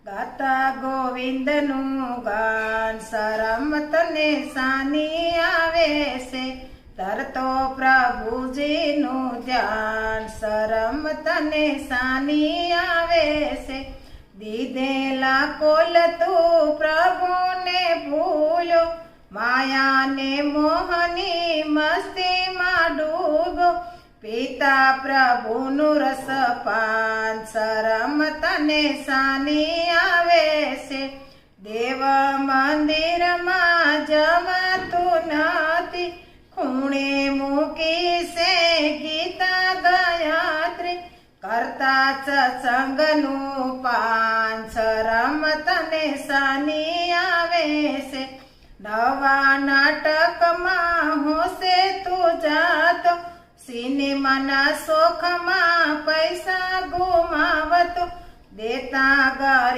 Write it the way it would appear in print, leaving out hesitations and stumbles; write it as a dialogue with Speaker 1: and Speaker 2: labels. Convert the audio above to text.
Speaker 1: ગાતા ગોવિંદનું ગાન શરમ તને સાની આવે છે, ધરતો પ્રભુજીનું ધ્યાન શરમ તને સાની આવે છે, દીધેલા કોલ તું પ્રભુને ભૂલો, માયાને મોહની મસ્તીમાં ડૂબો, પિતા પ્રભુનું રસપાન શરમ તને સાની આવે છે, દેવ મંદિરમાં જમાતું નથી, ખૂણે મૂકી છે ગીતા ગાયત્રી, કરતા સત્સંગનું પાન શરમ તને સાની આવે છે, નવા નાટકમાં હોશે તું જાતો, સિનેમાના શોખમાં પૈસા ગુમાવતો, દેતા ગરીબ